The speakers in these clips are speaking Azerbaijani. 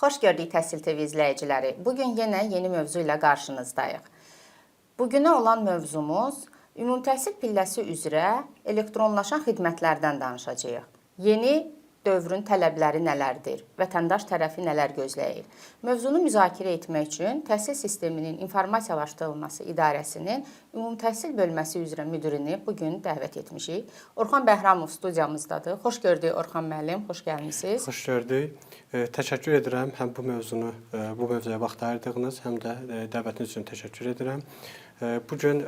Xoş gördük Təhsil TV izləyiciləri. Bugün yenə yeni mövzu ilə qarşınızdayıq. Bugünə olan mövzumuz ümumi təhsil pilləsi üzrə elektronlaşan xidmətlərdən danışacağıq. Yeni dövrün tələbləri nələrdir? Vətəndaş tərəfi nələr gözləyir? Mövzunu müzakirə etmək üçün Təhsil Sisteminin İnformasiyalaşdırılması İdarəsinin Ümumi Təhsil Bölməsi üzrə müdirini bugün dəvət etmişik. Orxan Bəhramov studiyamızdadır. Xoş gördük Orxan müəllim, xoş gəlmisiniz. Xoş gördük. Təşəkkür edirəm həm bu mövzuya vaxt ayırdığınız, həm də dəvətiniz üçün təşəkkür edirəm. Bugün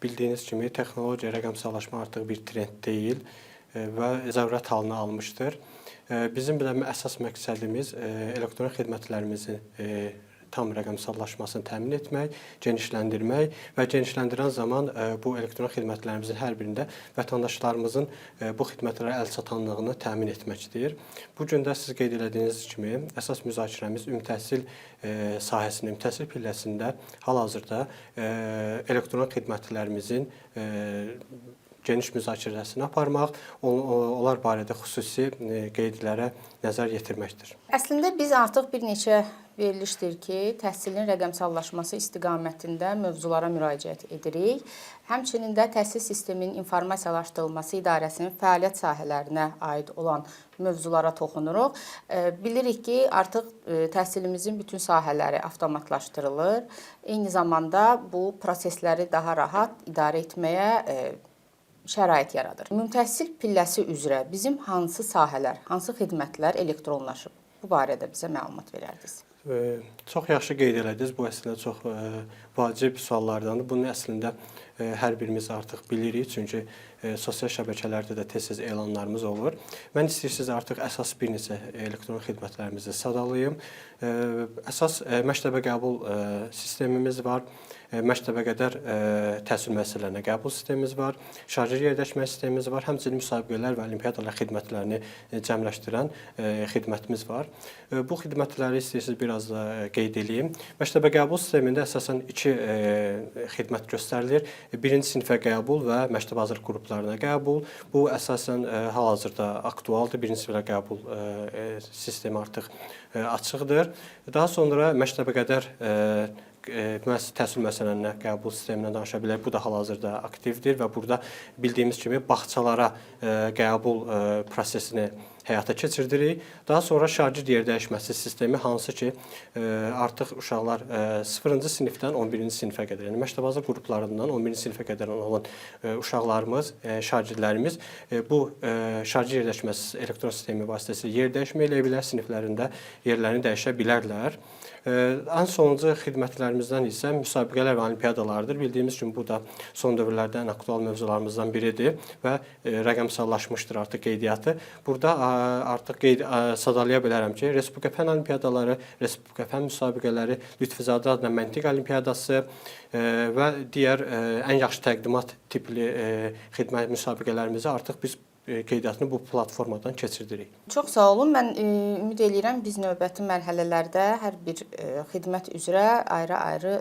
bildiyiniz kimi texnologiya, rəqəmsallaşma artıq bir trend deyil və zərurət halını almışdır. Bizim əsas məqsədimiz elektron xidmətlərimizin tam rəqəmsallaşmasını təmin etmək, genişləndirmək və genişləndirən zaman bu elektron xidmətlərimizin hər birində vətəndaşlarımızın bu xidmətlərə əl çatanlığını təmin etməkdir. Bu gün də siz qeyd etdiyiniz kimi əsas müzakirəmiz ümumi təhsil sahəsində, ümumi təhsil pilləsində hal-hazırda elektron xidmətlərimizin geniş müzakirəsini aparmaq, onlar barədə xüsusi qeydlərə nəzər yetirməkdir. Əslində biz artıq bir neçə verilişdir ki, təhsilin rəqəmsallaşması istiqamətində mövzulara müraciət edirik. Həmçinin də Təhsil Sisteminin İnformasiyalaşdırılması İdarəsinin fəaliyyət sahələrinə aid olan mövzulara toxunuruq. Bilirik ki, artıq təhsilimizin bütün sahələri avtomatlaşdırılır. Eyni zamanda bu prosesləri daha rahat idarə etməyə şərait yaradır. Ümumi təhsil pilləsi üzrə bizim hansı sahələr, hansı xidmətlər elektronlaşıb? Bu barədə bizə məlumat verərdiniz. Çox yaxşı qeyd elədiniz. Bu əslində çox vacib suallardandır. Bunu əslində hər birimiz artıq bilirik, çünki sosial şəbəkələrdə də tez-tez elanlarımız olur. Mən istəyirsiniz artıq əsas bir neçə elektron xidmətlərimizi sadalayım. Əsas məktəbə qəbul sistemimiz var. Məktəbəqədər təhsil müəssisələrinə qəbul sistemimiz var, şagird yerləşmə sistemimiz var, həmçinin müsabiqələr və olimpiadalar xidmətlərini cəmləşdirən xidmətimiz var. Bu xidmətləri istəyirsiniz biraz da qeyd edeyim. Məktəbə qəbul sistemində əsasən iki xidmət göstərilir. Birinci sinifə qəbul və məktəb hazırlıq qruplarına qəbul. Bu əsasən hal-hazırda aktualdır. Birinci sinifə qəbul sistemi artıq açıqdır. Daha sonra məktəbəqədər təhsil müəssisələrinə qəbul sistemindən danışa bilərik. Bu da hal-hazırda aktivdir və burada bildiyimiz kimi bağçalara qəbul prosesini həyata keçirdirik. Daha sonra şagird yerdəyişməsi sistemi, hansı ki artıq uşaqlar 0-cı sinifdən 11-ci sinifə qədər, yəni məktəb hazırlıq qruplarından 11-ci sinifə qədər olan uşaqlarımız, şagirdlərimiz bu şagird yerdəyişməsi elektron sistemi vasitəsilə yerdəyişmə eləyə bilər, siniflərində yerlərini dəyişə bilərlər. Ən sonuncu xidmətlərimizdən isə müsabiqələr və olimpiadalardır. Bildiyimiz kimi bu da son dövrlərdə ən aktual mövzularımızdan biridir və rəqəmsallaşmışdır artıq qeydiyyatı. Burada artıq sadalaya bilərəm ki, Respublika fənn olimpiadaları, Respublika fənn müsabiqələri, Lütfüzadə adına məntiq olimpiadası və digər ən yaxşı təqdimat tipli xidmət müsabiqələrimizi artıq biz qeydiyyatını bu platformadan keçirdirik. Çox sağ olun. Mən ümid edirəm biz növbəti mərhələlərdə hər bir xidmət üzrə ayrı-ayrı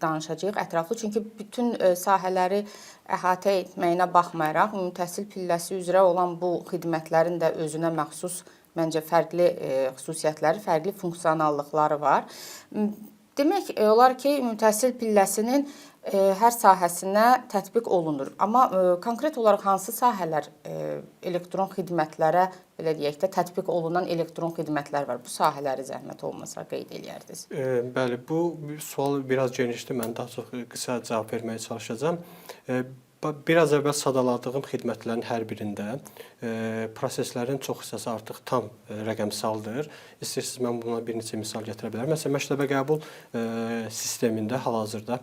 danışacağıq, ətraflı. Çünki bütün sahələri əhatə etməyinə baxmayaraq, ümumi təhsil pilləsi üzrə olan bu xidmətlərin də özünə məxsus, məncə fərqli xüsusiyyətləri, fərqli funksionallıqları var. Demək olar ki, ümumi təhsil pilləsinin hər sahəsinə tətbiq olunur. Amma konkret olaraq hansı sahələr elektron xidmətlərə, belə deyək də, tətbiq olunan elektron xidmətlər var? Bu sahələri zəhmət olmasa qeyd eləyərdiniz. Bəli, bu sual biraz genişdir. Mən daha çox qısa cavab verməyə çalışacağam. Biraz əvvəl sadaladığım xidmətlərin hər birində proseslərin çox hissəsi artıq tam rəqəmsaldır. İstəyirsiniz, mən buna bir neçə misal gətirə bilərəm. Məsələn, məktəbə qəbul sistemində hal-hazırda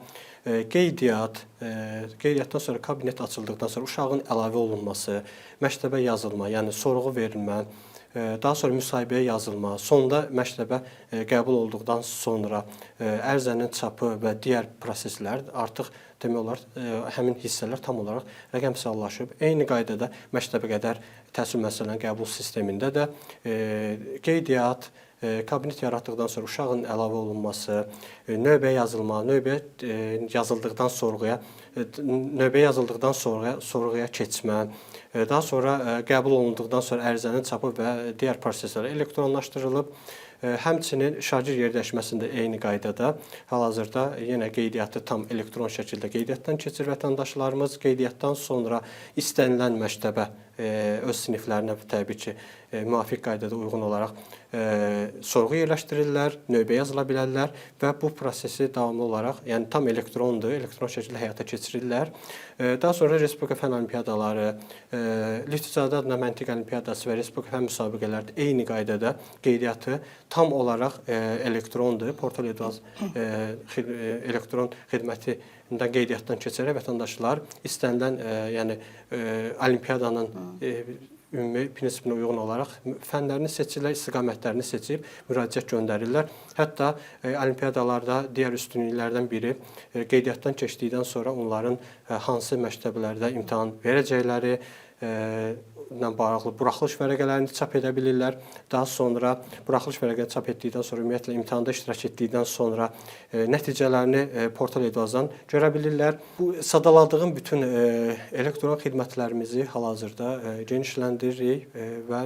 qeydiyyatdan sonra kabinet açıldıqdan sonra uşağın əlavə olunması, məktəbə yazılma, yəni sorğu verilmə, daha sonra müsahibəyə yazılma, sonda məktəbə qəbul olduqdan sonra ərizənin çapı və digər proseslər artıq demək olar həmin hissələr tam olaraq rəqəmsallaşıb. Eyni qaydada məktəbəqədər təhsil müəssisələrinin qəbul sistemində də qeydiyyat, kabinet yaratdıqdan sonra uşağın əlavə olunması, növbəyə yazılma, növbəyə yazıldıqdan sorğuya keçmə, daha sonra qəbul olunduqdan sonra ərizənin çapı və digər proseslər elektronlaşdırılıb. Həmçinin şagird yerləşməsində eyni qaydada hal-hazırda yenə qeydiyyatı tam elektron şəkildə qeydiyyatdan keçir vətəndaşlarımız. Qeydiyyatdan sonra istənilən məktəbə öz siniflərinə təbii ki, müvafiq qaydada uyğun olaraq sorğu yerləşdirirlər, növbə yazıla bilərlər və bu prosesi davamlı olaraq, yəni tam elektrondur, elektron şəkildə həyata keçirirlər. Daha sonra Respublika Fənn Olimpiadaları, Lütfüzadə adına Məntiq Olimpiadası və Respublika Fənn müsabiqələrdə eyni qaydada qeydiyyatı tam olaraq elektrondur. Portal Edaz elektron xidmətindən qeydiyyatdan keçərək vətəndaşlar istənilən, yəni olimpiyadanın ümumi prinsipinə uyğun olaraq fənlərini seçirlər, istiqamətlərini seçib müraciət göndərirlər. Hətta olimpiadalarda digər üstünlüklərdən biri qeydiyyatdan keçdikdən sonra onların hansı məktəblərdə imtahan verəcəkləri ilə bağlı buraxılış vərəqələrini çap edə bilirlər. Daha sonra buraxılış vərəqəni çap etdikdən sonra ümumiyyətlə imtahanda iştirak etdikdən sonra nəticələrini Portal Edazdan görə bilirlər. Bu sadaladığım bütün elektron xidmətlərimizi hal-hazırda genişləndiririk və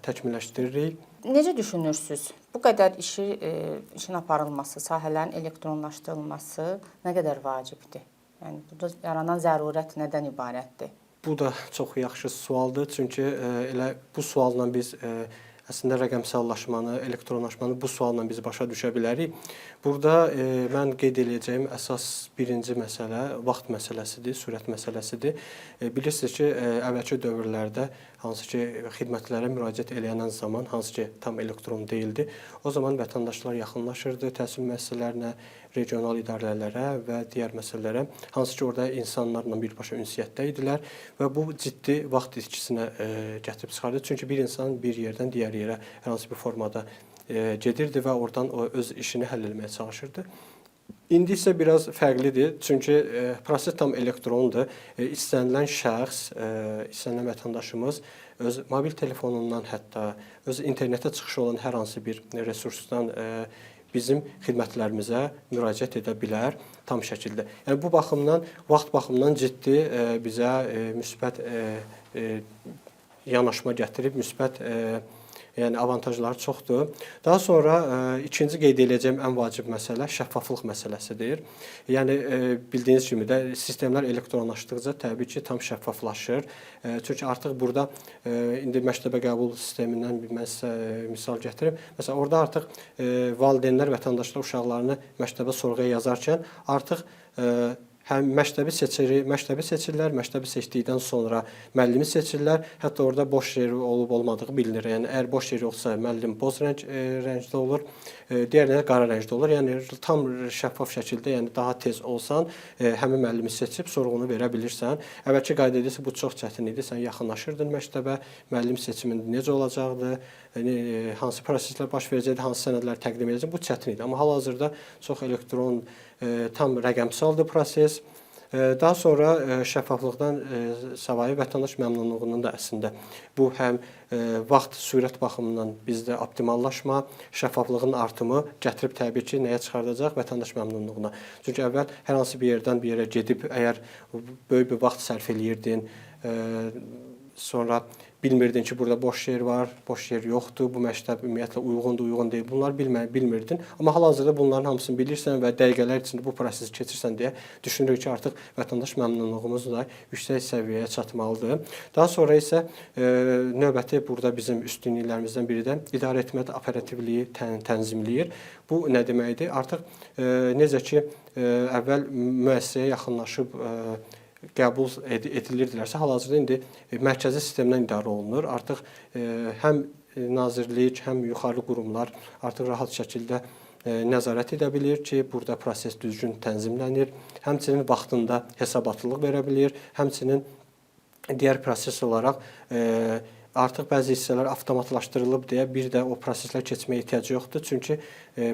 təkmilləşdiririk. Necə düşünürsüz? Bu qədər işin aparılması, sahələrin elektronlaşdırılması nə qədər vacibdir? Yəni burada yaranan zərurət nədən ibarətdir? Bu da çox yaxşı sualdır. Çünki elə bu sualla biz əslində rəqəmsallaşmanı, elektronlaşmanı bu sualla biz başa düşə bilərik. Burada mən qeyd edəcəyim əsas birinci məsələ vaxt məsələsidir, sürət məsələsidir. Bilirsiniz ki, əvvəlki dövrlərdə hansı ki xidmətlərə müraciət eləyən zaman hansı ki tam elektron deyildi, o zaman vətəndaşlar yaxınlaşırdı təhsil müəssisələrinə, regional idarələrə və digər məsələlərə, hansı ki orada insanlarla birbaşa ünsiyyətdə idilər və bu ciddi vaxt itkisinə gətirib çıxardı. Çünki bir insan bir yerdən digər yerə hər hansı bir formada gedirdi və oradan o öz işini həll etməyə çalışırdı. İndi isə biraz fərqlidir. Çünki proses tam elektrondur. İstənilən şəxs, istənilən vətəndaşımız öz mobil telefonundan hətta öz internetə çıxışı olan hər hansı bir resursdan bizim xidmətlərimizə müraciət edə bilər tam şəkildə. Yəni bu baxımdan, vaxt baxımından ciddi bizə müsbət yanaşma gətirib, müsbət yəni avantajları çoxdur. Daha sonra ikinci qeyd edəcəyim ən vacib məsələ şəffaflıq məsələsidir. Yəni bildiyiniz kimi də sistemlər elektronlaşdıqca təbii ki tam şəffaflaşır. Çünki artıq burada indi məktəbə qəbul sistemindən bir misal gətirib. Məsələn, orada artıq valideynlər, vətəndaşlar uşaqlarını məktəbə sorğuya yazarkən artıq həm məktəbi seçirlər, məktəbi seçdikdən sonra müəllimi seçirlər. Hətta orada boş yer olub-olmadığı bilinir. Yəni əgər boş yer yoxsa müəllim boz rəngdə olur, digərləri qara rəngdə olur. Yəni tam şəffaf şəkildə, yəni daha tez olsan, həmin müəllimi seçib sorğunu verə bilirsən. Əvvəlki qaydada isə bu çox çətin idi. Sən yaxınlaşırdın məktəbə, müəllim seçimində necə olacaqdı, yəni hansı proseslər baş verəcəkdi, hansı sənədlər təqdim edəcəkdi, bu çətin idi. Amma hal-hazırda çox elektron, tam rəqəmsaldır proses. Daha sonra şəffaflıqdan savayı vətəndaş məmnunluğunun da əslində bu həm vaxt, sürət baxımından bizdə optimallaşma, şəffaflığın artımı gətirib təbii ki, nəyə çıxardacaq? Vətəndaş məmnunluğuna. Çünki əvvəl hər hansı bir yerdən bir yerə gedib, əgər böyük bir vaxt sərf eləyirdin, sonra bilmirdin ki, burada boş yer var, boş yer yoxdur, bu məktəb ümumiyyətlə uyğundur, uyğun deyil. Bunlar bilmirdin. Amma hal-hazırda bunların hamısını bilirsən və dəqiqələr içində bu prosesi keçirsən deyə düşünürük ki, artıq vətəndaş məmnunluğumuz da yüksək səviyyəyə çatmalıdır. Daha sonra isə növbəti burada bizim üstünlüklərimizdən biri də idarəetmə operativliyi tənzimləyir. Bu nə deməkdir? Artıq necə ki, əvvəl müəssisəyə yaxınlaşıb qəbul edilirdilərsə, hal-hazırda indi mərkəzi sistemdən idarə olunur. Artıq həm nazirlik, həm yuxarı qurumlar artıq rahat şəkildə nəzarət edə bilir ki, burada proses düzgün tənzimlənir. Həmçinin vaxtında hesabatlılıq verə bilir. Həmçinin digər proses olaraq artıq bəzi hissələr avtomatlaşdırılıb deyə bir də o proseslər keçməyə ehtiyac yoxdur. Çünki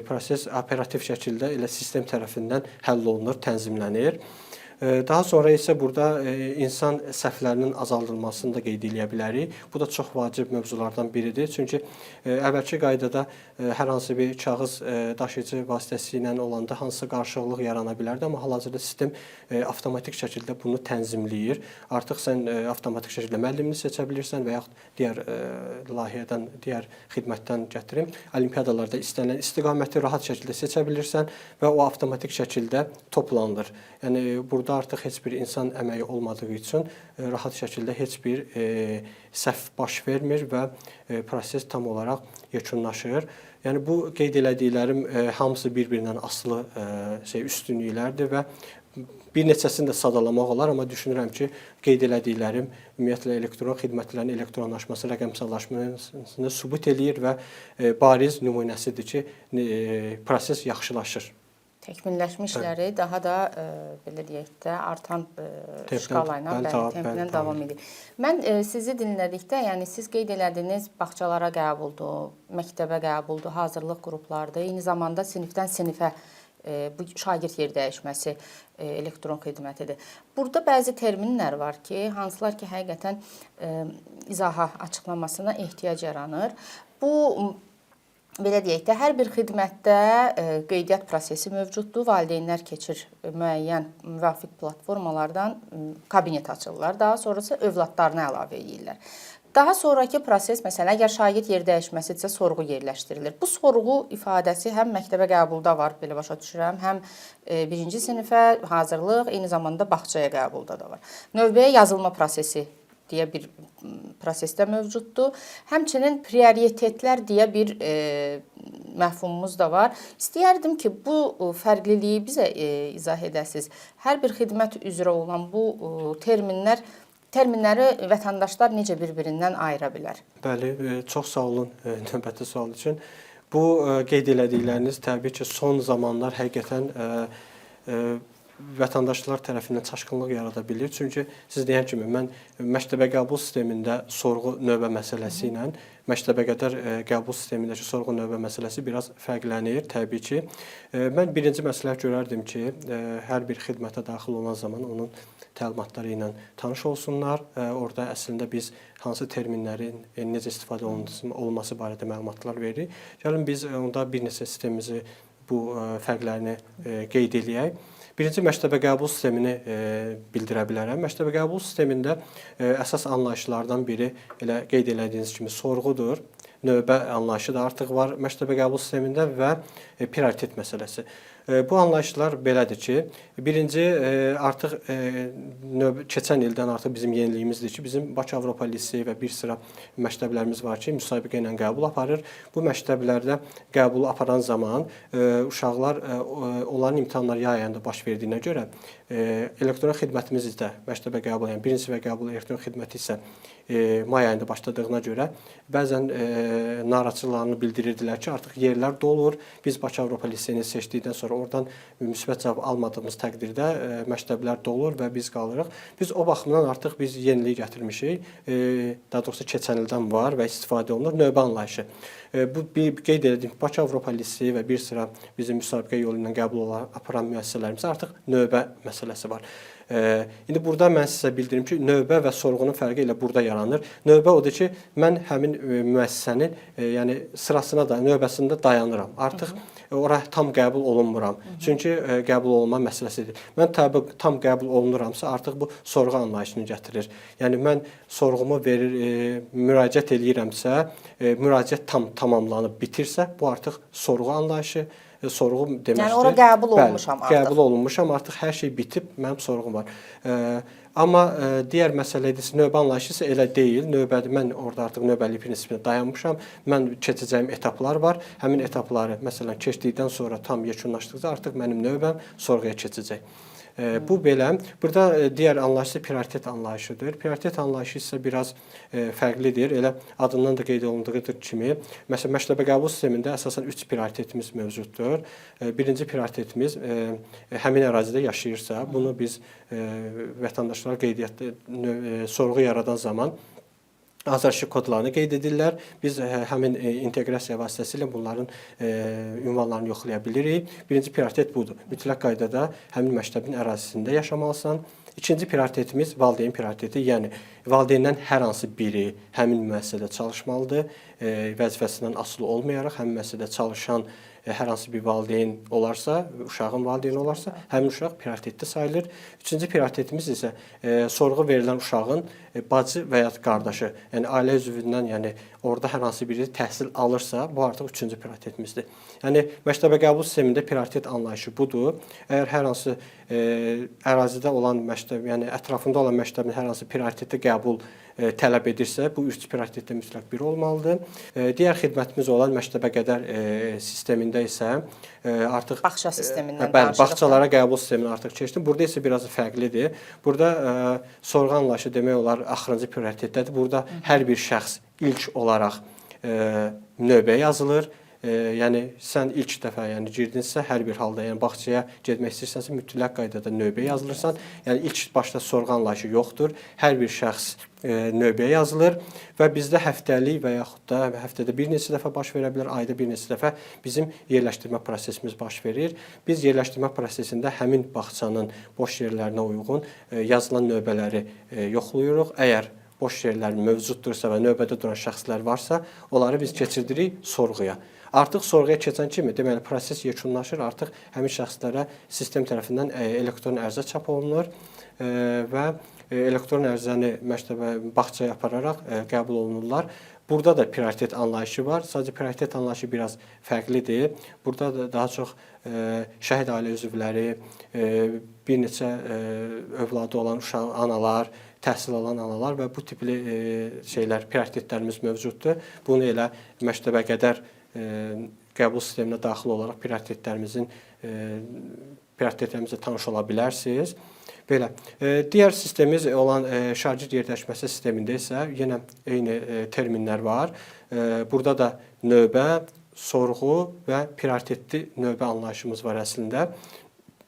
proses operativ şəkildə elə sistem tərəfindən həll olunur, tənzimlənir. Daha sonra isə burada insan səhvlərinin azaldılmasını da qeyd edə bilərik. Bu da çox vacib mövzulardan biridir. Çünki əvvəlki qaydada hər hansı bir kağız daşıyıcı vasitəsilə olanda hansısa qarışıqlıq yarana bilərdi, amma hal-hazırda sistem avtomatik şəkildə bunu tənzimləyir. Artıq sən avtomatik şəkildə müəllimini seçə bilirsən və yaxud digər layihədən, digər xidmətdən gətirim. Olimpiadalarda istənilən istiqaməti rahat şəkildə seçə bilirsən və o avtomatik şəkildə toplanılır. Yəni burada artıq heç bir insan əməyi olmadığı üçün rahat şəkildə heç bir səhv baş vermir və proses tam olaraq yekunlaşır. Yəni bu qeyd elədiklərim hamısı bir-birindən asılı üstünlüklərdir və bir neçəsini də sadalamaq olar, amma düşünürəm ki, qeyd elədiklərim ümumiyyətlə elektron xidmətlərin elektronlaşması, rəqəmsallaşmasını sübut eləyir və bariz nümunəsidir ki, proses yaxşılaşır. Təkmilləşmişləri daha da belə deyək də artan skala ilə templə davam edir. Mən sizi dinlədikdə, yəni siz qeyd elədiniz bağçalara qəbuldur, məktəbə qəbuldur, hazırlıq qruplardır, eyni zamanda sinifdən sinifə bu şagird yer dəyişməsi elektron xidmətidir. Burada bəzi terminlər var ki, hansılar ki, həqiqətən izaha, açıqlamasına ehtiyac yaranır. Bu belə deyək də, hər bir xidmətdə qeydiyyat prosesi mövcuddur. Valideynlər keçir müəyyən müvafiq platformalardan kabinet açırlar. Daha sonrası övladlarını əlavə edirlər. Daha sonraki proses, məsələn, əgər şagird yer dəyişməsidirsə, sorğu yerləşdirilir. Bu sorğu ifadəsi həm məktəbə qəbulda var, belə başa düşürəm, həm birinci sinifə hazırlıq, eyni zamanda bağçaya qəbulda da var. Növbəyə yazılma prosesi deyə bir prosesdə mövcuddur. Həmçinin prioritetlər deyə bir məfhumumuz da var. İstəyərdim ki, bu fərqliliyi bizə izah edəsiniz. Hər bir xidmət üzrə olan bu terminləri vətəndaşlar necə bir-birindən ayıra bilər? Bəli, çox sağ olun növbəti sual üçün. Bu qeyd elədikləriniz təbii ki, son zamanlar həqiqətən vətəndaşlar tərəfindən çaşqınlıq yarada bilir. Çünki siz deyən kimi mən məktəbə qəbul sistemində sorğu növbə məsələsi ilə məktəbəqədər qəbul sistemindəki sorğu növbə məsələsi biraz fərqlənir təbii ki. Mən birinci məsləhət görərdim ki, hər bir xidmətə daxil olan zaman onun təlimatları ilə tanış olsunlar. Orada əslində biz hansı terminlərin necə istifadə olunması barədə məlumatlar veririk. Gəlin biz onda bir neçə sistemimizi bu fərqlərini qeyd eləyək. Birinci məktəbə qəbul sistemini bildirə bilərəm. Məktəbə qəbul sistemində əsas anlayışlardan biri elə qeyd elədiyiniz kimi sorğudur. Növbə anlayışı da artıq var məktəbə qəbul sistemində və prioritet məsələsi. Bu anlayışlar belədir ki, birinci artıq keçən ildən artıq bizim yeniliyimizdir ki, bizim Bakı Avropa Liseyi və bir sıra məktəblərimiz var ki, müsabiqə ilə qəbul aparır. Bu məktəblərdə qəbulu aparan zaman uşaqlar onların imtahanları yay ayında baş verdiyinə görə elektron xidmətimiz də məktəbə qəbul, yəni birinci sinifə qəbul elektron xidməti isə may ayında başladığına görə bəzən narahatçılıqlarını bildirirdilər ki, artıq yerlər dolur. Biz Bakı Avropa Liseyini seçdikdən sonra oradan müsbət cavab almadığımız təqdirdə məktəblər dolur və biz qalırıq. Biz o baxımdan artıq biz yenilik gətirmişik. Daha doğrusu keçən ildən var və istifadə olunur növbə anlayışı. Bu qeyd edildik Bakı Avropa Liseyi və bir sıra bizim müsabiqə yolu ilə qəbul aparan müəssisələrimizdə artıq növbə məsələsi var. İndi burada mən sizə bildirim ki, növbə və sorğunun fərqi elə burada yaranır. Növbə odur ki, mən həmin müəssisənin yəni sırasına da, növbəsində dayanıram. Artıq ora tam qəbul olunmuram. Çünki qəbul olunma məsələsidir. Mən tam qəbul olunuramsa, artıq bu sorğu anlayışını gətirir. Yəni mən sorğumu verir, müraciət eləyirəmsə, müraciət tam tamamlanıb bitirsə, bu artıq sorğu anlayışı, sorğu deməkdir. Yəni ora qəbul olmuşam artıq. Qəbul olunmuşam, artıq hər şey bitib, mənim sorğum var. Amma digər məsələ isə növbə anlayışı isə elə deyil. Növbədə mən orada artıq növbəlik prinsipində dayanmışam. Mən keçəcəyim etaplar var. Həmin etapları məsələn keçdikdən sonra tam yekunlaşdıqda artıq mənim növbəm sorğuya keçəcək. Bu belə. Burada digər anlayış isə prioritet anlayışıdır. Prioritet anlayışı isə biraz fərqlidir. Elə adından da qeyd olunduğu kimi, məsələn, məktəbə qəbul sistemində əsasən 3 prioritetimiz mövcuddur. Birinci prioritetimiz həmin ərazidə yaşayırsa, bunu biz vətəndaşlara qeydiyyatda sorğu yaradan zaman azarkeş kodlarını qeyd edirlər. Biz həmin inteqrasiya vasitəsilə bunların ünvanlarını yoxlaya bilirik. Birinci prioritet budur. Mütləq qaydada həmin məktəbin ərazisində yaşamalısan. İkinci prioritetimiz valideyn prioriteti, yəni valideyndən hər hansı biri həmin müəssisədə çalışmalıdır. Vəzifəsindən asılı olmayaraq həmin müəssisədə çalışan hər hansı bir valideyn olarsa, uşağın valideyni olarsa, həmin uşaq prioritetli sayılır. Üçüncü prioritetimiz isə sorğu verilən uşağın bacı və ya qardaşı, yəni ailə üzvündən, yəni orada hər hansı biri təhsil alırsa, bu artıq üçüncü prioritetimizdir. Yəni məktəbə qəbul sistemində prioritet anlayışı budur. Əgər hər hansı ərazidə olan məktəb, yəni ətrafında olan məktəbin hər hansı prioritetli qəbul tələb edirsə, bu üç prioritetdə mütləq biri olmalıdır. Digər xidmətimiz olan məktəbə qədər sistemində isə artıq bağça sistemindən bəli, bağçalara qəbul sistemindən artıq keçdim. Burada isə biraz fərqlidir. Burada sorğu anlayışı demək olar axırıncı prioritetdədir. Burada hər bir şəxs ilk olaraq növbəyə yazılır. Yəni sən ilk dəfə girdinsə, hər bir halda bağçaya getmək istəyirsənsə mütləq qaydada növbəyə yazılırsan. Yəni ilk başda sorğu anlayışı yoxdur. Hər bir şəxs növbəyə yazılır və bizdə həftəlik və yaxud da həftədə bir neçə dəfə baş verə bilər, ayda bir neçə dəfə bizim yerləşdirmə prosesimiz baş verir. Biz yerləşdirmə prosesində həmin bağçanın boş yerlərinə uyğun yazılan növbələri yoxlayırıq. Əgər boş yerlər mövcuddursa və növbədə duran şəxslər varsa, onları biz keçirdirik sorğuya. Artıq sorğuya keçən kimi, deməli, proses yekunlaşır, artıq həmin şəxslərə sistem tərəfindən elektron ərizə çap olunur və elektron ərizəni məktəbə, bağçaya apararaq qəbul olunurlar. Burada da prioritet anlayışı var. Sadəcə prioritet anlayışı biraz fərqlidir. Burada da daha çox şəhid ailə üzvləri, bir neçə övladı olan uşaq, analar, təhsil alan analar və bu tipli şeylər, prioritetlərimiz mövcuddur. Bunu elə məktəbə qədər qəbul sisteminə daxil olaraq prioritetlərimizlə tanış ola bilərsiniz. Belə. Digər sistemimiz olan şagird yerləşməsi sistemində isə yenə eyni terminlər var. Burada da növbə, sorğu və prioritetli növbə anlayışımız var əslində.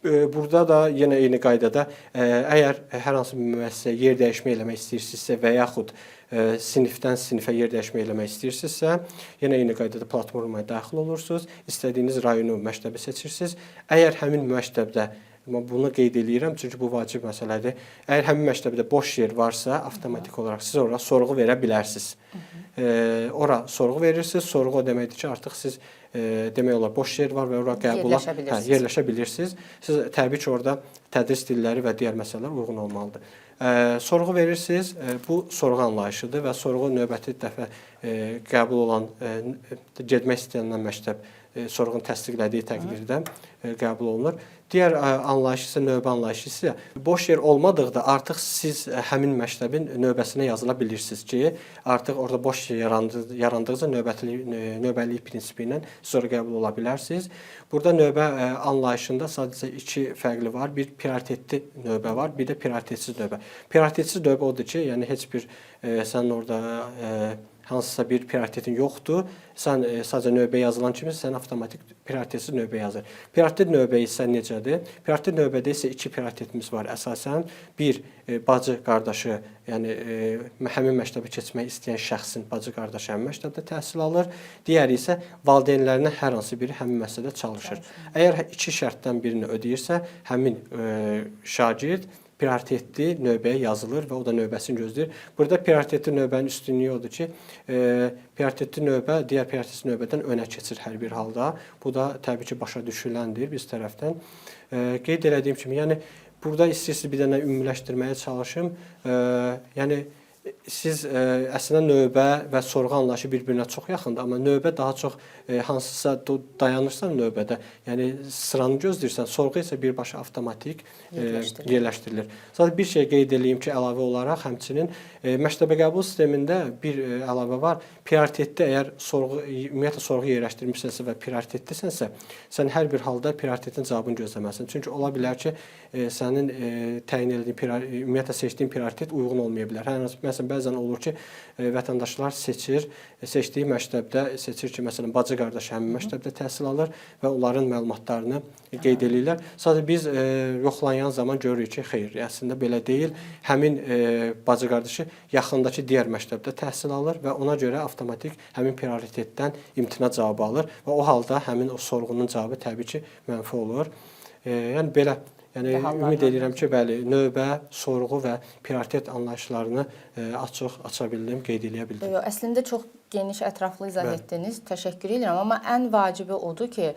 Burada da yenə eyni qaydada əgər hər hansı bir müəssisəyə yer dəyişmə eləmək istəyirsinizsə və yaxud sinifdən sinifə yer dəyişmə eləmək istəyirsinizsə, yenə eyni qaydada platformaya daxil olursunuz. İstədiyiniz rayonu, məktəbi seçirsiniz. Əgər həmin məktəbdə, bunu qeyd edirəm çünki bu vacib məsələdir. Əgər həmin məktəbdə boş yer varsa, avtomatik olaraq siz ora sorğu verə bilərsiniz. Ora sorğu verirsiniz. Sorğu o deməkdir ki, artıq siz demək olar boş yer var və ora qəbula yerləşə bilirsiniz. Siz təbii ki, orada tədris dilləri və digər məsələlər uyğun olmalıdır. Sorğu verirsiniz. Bu sorğu anlayışıdır və sorğu növbəti dəfə qəbul olan, getmək istəyənlər məktəb sorğunu təsdiqlədiyi təqdirdə qəbul olunur. Digər anlayış isə növbə anlayışı isə boş yer olmadıqda artıq siz həmin məktəbin növbəsinə yazıla bilirsiniz ki, artıq orada boş yer yarandıqca növbəlilik prinsipi ilə sonra qəbul ola bilərsiniz. Burada növbə anlayışında sadəcə iki fərqli var. Bir prioritetli növbə var, bir də prioritetsiz növbə. Prioritetsiz növbə odur ki, yəni heç bir sənin orada hansısa bir prioritetin yoxdur. Sən sadəcə növbə yazılan kimi sən avtomatik prioritetsiz növbə yazır. Prioritet növbə isə necədir? Prioritet növbədə isə iki prioritetimiz var əsasən. Bir, bacı qardaşı, yəni həmin məktəbə keçmək istəyən şəxsin bacı qardaşı həmin məktəbdə təhsil alır. Digəri isə valideynlərindən hər hansı biri həmin müəssisədə çalışır. Əgər iki şərtdən birini ödəyirsə, həmin şagird prioritetli növbəyə yazılır və o da növbəsini gözləyir. Burada prioritetli növbənin üstünlüyü odur ki, prioritetli növbə digər prioritetsiz növbədən önə keçir hər bir halda. Bu da təbii ki, başa düşüləndir biz tərəfdən. Qeyd elədiyim kimi, yəni burada istəyirsiniz bir dənə ümumiləşdirməyə çalışım. Yəni siz əslində növbə və sorğu anlayışı bir-birinə çox yaxındır, amma növbə daha çox hansısa dayanırsan növbədə, yəni sıranı gözləyirsən, sorğu isə birbaşa avtomatik yerləşdirilir. Sadəcə bir şey qeyd edeyim ki, əlavə olaraq həmçinin məktəbə qəbul sistemində bir əlavə var. Prioritetli əgər ümumiyyətlə sorğu yerləşdirmisənsə və prioritetlisənsə, sən hər bir halda prioritetin cavabını gözləməlisən. Çünki ola bilər ki, sənin təyin etdiyin ümumiyyətlə seçdiyin prioritet uyğun olmaya bilər. Məsələn, bəzən olur ki, vətəndaşlar seçdiyi məktəbdə seçir ki, məsələn, bacı qardaş həmin məktəbdə təhsil alır və onların məlumatlarını qeyd edirlər. Sadəcə biz yoxlayan zaman görürük ki, xeyr, əslində belə deyil. Həmin bacı qardaşı yaxındakı digər məktəbdə təhsil alır və ona görə avtomatik həmin prioritetdən imtina cavabı alır və o halda həmin o sorğunun cavabı təbii ki, mənfi olur. Yəni belə, yəni ümid edirəm ki, bəli, növbə, sorğu və prioritet anlayışlarını açıq aça bildim, qeyd edə bildim. Yox, əslində çox geniş, ətraflı izah etdiniz. Təşəkkür edirəm. Amma ən vacibi odur ki,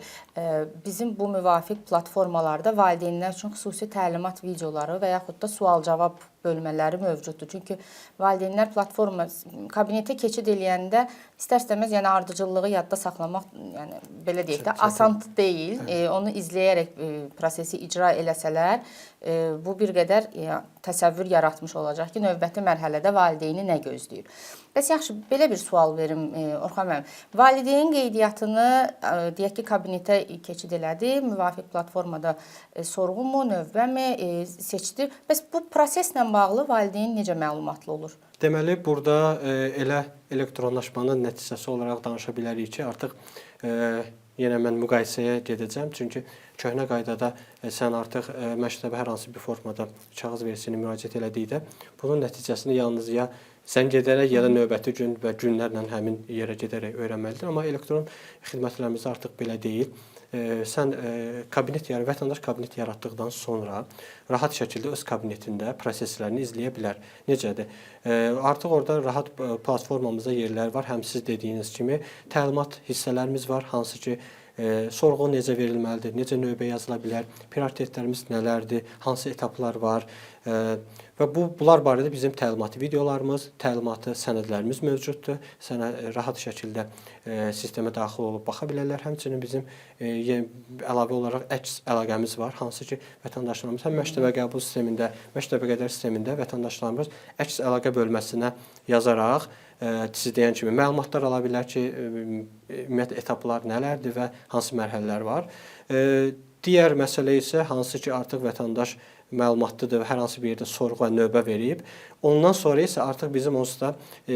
bizim bu müvafiq platformalarda valideynlər üçün xüsusi təlimat videoları və yaxud da sual-cavab bölmələri mövcuddur. Çünki valideynlər platforma kabinetə keçid eləyəndə istər-istəməz yəni ardıcıllığı yadda saxlamaq, yəni belə deyək də asan deyil. Onu izləyərək prosesi icra eləsələr, bu bir qədər təsəvvür yaratmış olacaq ki, növbəti mərhələdə valideyni nə gözləyir. Bəs yaxşı, belə bir sual verim Orxan müəllim. Valideyn qeydiyyatını deyək ki, kabinetə keçid elədi, müvafiq platformada sorğumu, növbəmi seçdi. Bəs bu proseslə bağlı valideyn necə məlumatlı olur? Deməli, burada elə elektronlaşmanın nəticəsi olaraq danışa bilərik ki, artıq yenə mən müqayisəyə gedəcəm. Çünki köhnə qaydada sən artıq məktəbə hər hansı bir formada kağız versiyasına müraciət elədikdə, bunun nəticəsini yalnız ya sən gedərək ya da növbəti gün və günlərlə həmin yerə gedərək öyrənməlidir. Amma elektron xidmətlərimizdə artıq belə deyil. Sən vətəndaş kabinet yaratdıqdan sonra rahat şəkildə öz kabinetində proseslərini izləyə bilər. Necədir? Artıq orada rahat platformamızda yerlər var. Həm siz dediyiniz kimi təlimat hissələrimiz var, hansı ki sorğu necə verilməlidir, necə növbə yazıla bilər, prioritetlərimiz nələrdir, hansı etaplar var və bunlar barədə bizim təlimatı videolarımız, təlimatı sənədlərimiz mövcuddur. Sənə rahat şəkildə sistemə daxil olub baxa bilərlər. Həmçinin bizim əlavə olaraq əks əlaqəmiz var, hansı ki vətəndaşlarımız həm məktəbə qəbul sistemində, məktəbəqədər sistemində vətəndaşlarımız əks əlaqə bölməsinə yazaraq siz deyən kimi məlumatlar ala bilər ki, ümumiyyətlə etaplar nələrdir və hansı mərhələlər var. Digər məsələ isə hansı ki artıq vətəndaş məlumatlıdır və hər hansı bir yerdə sorğu və növbə verib. Ondan sonra isə artıq bizim onsuz da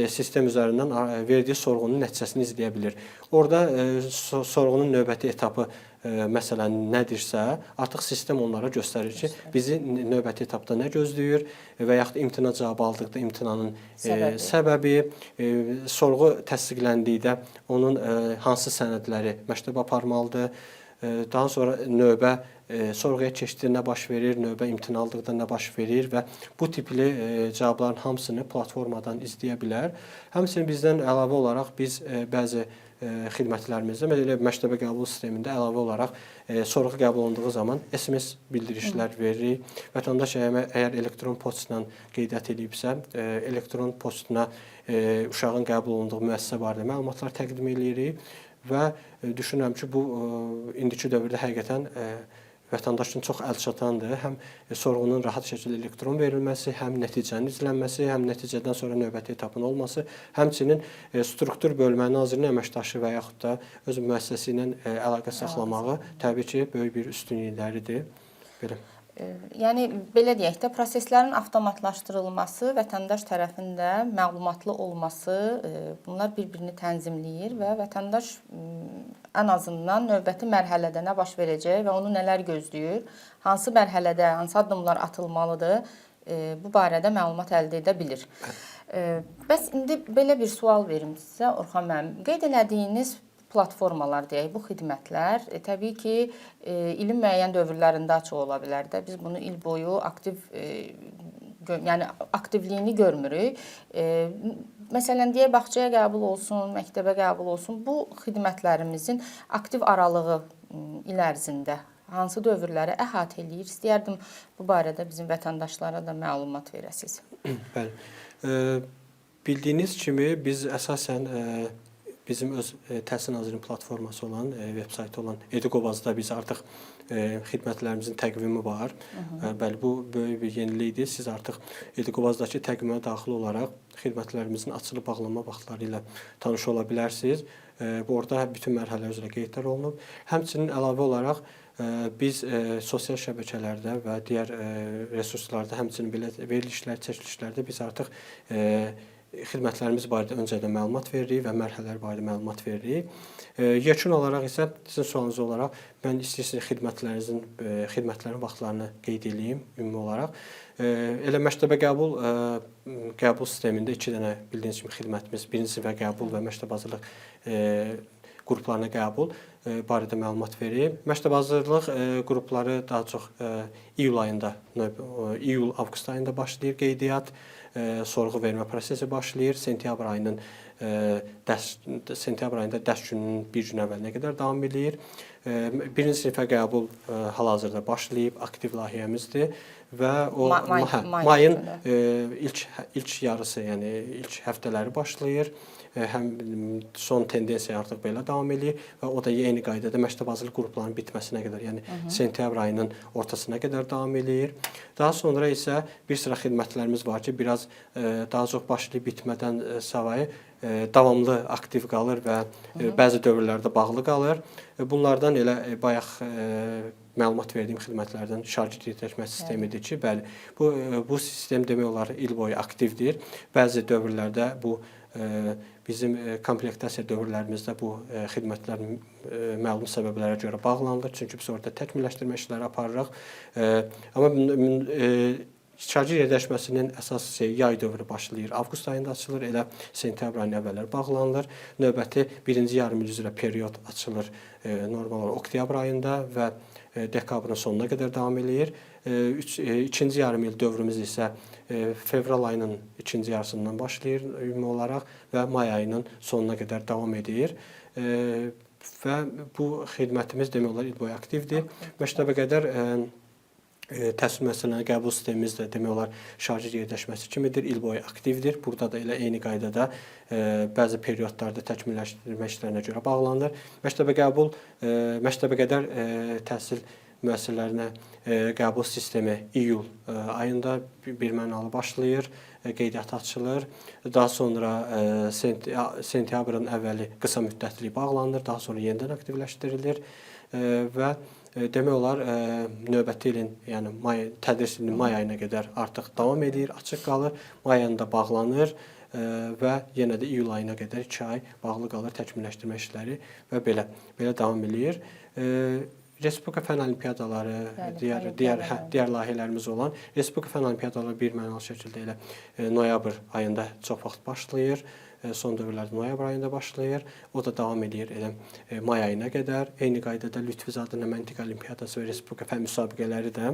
sistem üzərindən verdiyi sorğunun nəticəsini izləyə bilir. Orada sorğunun növbəti etapı məsələn nədirsə, artıq sistem onlara göstərir ki, bizi növbəti etapda nə gözləyir və yaxud imtina cavabı aldıqda imtinanın səbəbi, sorğu təsdiqləndikdə onun hansı sənədləri məktəbə aparmalıdır, daha sonra növbə sorğuya keçdikdə nə baş verir, növbə imtina aldıqda nə baş verir və bu tipli cavabların hamısını platformadan izləyə bilər. Həmçinin bizdən əlavə olaraq biz bəzi xidmətlərimizdə, elə məktəbə qəbul sistemində əlavə olaraq sorğu qəbul olunduğu zaman SMS bildirişlər veririk. Vətəndaş əgər elektron poçtla qeydiyyat edibsə, elektron poçtuna uşağın qəbul olunduğu müəssisə barədə məlumatlar təqdim edirik və düşünürəm ki, bu indiki dövrdə həqiqətən vətəndaş üçün çox əlçatandır. Həm sorğunun rahat şəkildə elektron verilməsi, həm nəticənin izlənməsi, həm nəticədən sonra növbəti etapın olması, həmçinin struktur bölmə nazirinin əməkdaşı və yaxud da öz müəssisəsi ilə əlaqə saxlamağı təbii ki, böyük bir üstünlükləridir. Belə. Yəni belə deyək də, proseslərin avtomatlaşdırılması, vətəndaş tərəfində məlumatlı olması, bunlar bir-birini tənzimləyir və vətəndaş ən azından növbəti mərhələdə nə baş verəcək və onu nələr gözləyir, hansı mərhələdə, hansı addımlar atılmalıdır, bu barədə məlumat əldə edə bilir. Bəs indi belə bir sual verim sizə, Orxan müəllim. Qeyd elədiyiniz platformalar deyək, bu xidmətlər təbii ki, ilin müəyyən dövrlərində açıq ola bilər də. Biz bunu il boyu yəni aktivliyini görmürük. Məsələn, deyək, bağçaya qəbul olsun, məktəbə qəbul olsun, bu xidmətlərimizin aktiv aralığı il ərzində hansı dövrləri əhatə eləyir? İstəyərdim bu barədə bizim vətəndaşlara da məlumat verəsiniz. Bəli. Bildiyiniz kimi biz əsasən bizim öz Təhsil Nazirliyinin platforması olan, veb saytı olan Eduqovazda biz artıq xidmətlərimizin təqvimi var. Bəli, bu böyük bir yenilikdir. Siz artıq Eduqovazdakı təqvimə daxil olaraq xidmətlərimizin açılıb bağlanma vaxtları ilə tanış ola bilərsiniz. Orada bütün mərhələlər üzrə qeydlər olunub. Həmçinin əlavə olaraq biz sosial şəbəkələrdə və digər resurslarda, həmçinin belə verilişlər, çəkilişlərdə biz artıq xidmətlərimiz barədə öncədən məlumat veririk və mərhələlər barədə məlumat veririk. Yekun olaraq isə sizin sualınız olaraq mən istəyirsiniz xidmətlərin vaxtlarını qeyd edeyim ümumi olaraq. Elə məktəbə qəbul sistemində 2 dənə bildiyiniz kimi xidmətimiz, birinci sinifə qəbul və məktəb hazırlıq qruplarına qəbul barədə məlumat verir. Məktəb hazırlıq qrupları daha çox iyul-avqust ayında başlayır qeydiyyat, sorğu vermə prosesi başlayır. Sentyabr ayında dərs gününün bir gün əvvəlinə qədər davam edir. Birinci sinifə qəbul hal-hazırda başlayıb, aktiv layihəmizdir və o mayın ilk yarısı, yəni ilk həftələri başlayır. Həm son tendensiya artıq belə davam edir və o da eyni qaydada məktəb hazırlıq qruplarının bitməsinə qədər, yəni sentyabr ayının ortasına qədər davam edir. Daha sonra isə bir sıra xidmətlərimiz var ki, biraz daha çox başlayıb bitmədən savayı davamlı aktiv qalır və bəzi dövrlərdə bağlı qalır. Bunlardan elə bayaq məlumat verdiyim xidmətlərdən şagird yetişdirmə sistemidir ki, bəli, bu sistem demək olar il boyu aktivdir. Bəzi dövrlərdə bu bizim komplektasiya dövrlərimizdə bu xidmətlər məlum səbəblərə görə bağlanılır. Çünki biz orada təkmilləşdirmə işləri aparırıq. Amma şagird yerləşməsinin əsas yay dövrü başlayır. Avqust ayında açılır, elə sentyabr ayının əvvəlləri bağlanılır. Növbəti birinci yarım il üzrə period açılır normal olaraq oktyabr ayında və dekabrın sonuna qədər davam edir. İkinci yarım il dövrümüz isə fevral ayının ikinci yarısından başlayır ümumi olaraq və may ayının sonuna qədər davam edir. Və bu xidmətimiz demək olar il boyu aktivdir. Məktəbə qədər təhsil müəssisələrinin qəbul sistemimiz də demək olar şagird yerləşməsi kimidir, il boyu aktivdir. Burada da elə eyni qaydada bəzi periodlarda təkmilləşdirmə işlərinə görə bağlanılır. Məktəbə qədər təhsil müəssisələrinə qəbul sistemi iyul ayında birmənalı başlayır, qeydiyyat açılır. Daha sonra sentyabrın əvvəli qısa müddətli bağlanır, daha sonra yenidən aktivləşdirilir və demək olar növbəti ilin, yəni tədris ilinin may ayına qədər artıq davam edir, açıq qalır, may ayında bağlanır və yenə də iyul ayına qədər 2 ay bağlı qalır təkmilləşdirmə işləri və belə davam edir. Respublika fənn olimpiadaları, digər layihələrimiz olan Respublika fənn olimpiadaları birmənalı şəkildə elə noyabr ayında çox vaxt başlayır. Son dövrlərdə noyabr ayında başlayır. O da davam edir elə may ayına qədər. Eyni qaydada Lütfüzadə Məntiq Olimpiyadası və Respublika fənn müsabiqələri də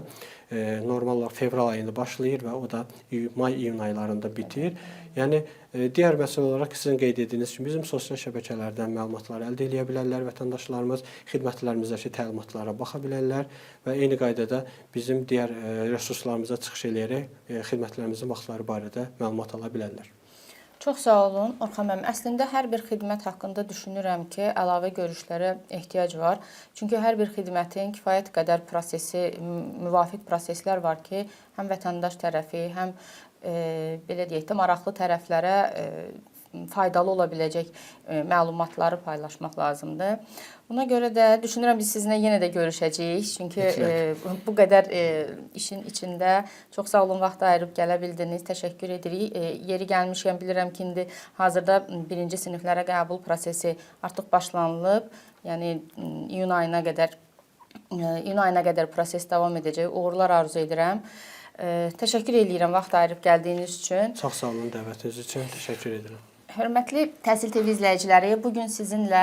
normal olaraq fevral ayında başlayır və o da may-iyun aylarında bitir. Yəni digər məsələ olaraq sizin qeyd etdiyiniz kimi bizim sosial şəbəkələrdən məlumatları əldə edə bilərlər vətəndaşlarımız, xidmətlərimizdəki təlimatlara baxa bilərlər və eyni qaydada bizim digər resurslarımıza çıxış edərək xidmətlərimizin vaxtları barədə məlumat ala bilərlər. Çox sağ olun Orxan müəllim. Əslində hər bir xidmət haqqında düşünürəm ki, əlavə görüşlərə ehtiyac var. Çünki hər bir xidmətin kifayət qədər prosesi, müvafiq proseslər var ki, həm vətəndaş tərəfi, həm belə deyək də maraqlı tərəflərə faydalı ola biləcək məlumatları paylaşmaq lazımdır. Buna görə də düşünürəm biz sizinlə yenə də görüşəcəyik. Çünki bu qədər işin içində çox sağ olun, vaxt ayırıb gələ bildiniz. Təşəkkür edirik. Yeri gəlmişkən bilirəm ki, indi hazırda birinci siniflərə qəbul prosesi artıq başlanılıb. Yəni iyun ayına qədər proses davam edəcək. Uğurlar arzu edirəm. Təşəkkür edirəm vaxt ayırıb gəldiyiniz üçün. Çox sağ olun dəvətiniz üçün. Təşəkkür edirəm. Hörmətli Təhsil TV izləyiciləri, bugün sizinlə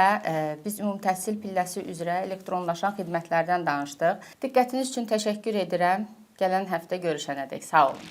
biz ümumi təhsil pilləsi üzrə elektronlaşan xidmətlərdən danışdıq. Diqqətiniz üçün təşəkkür edirəm. Gələn həftə görüşənədək sağ olun.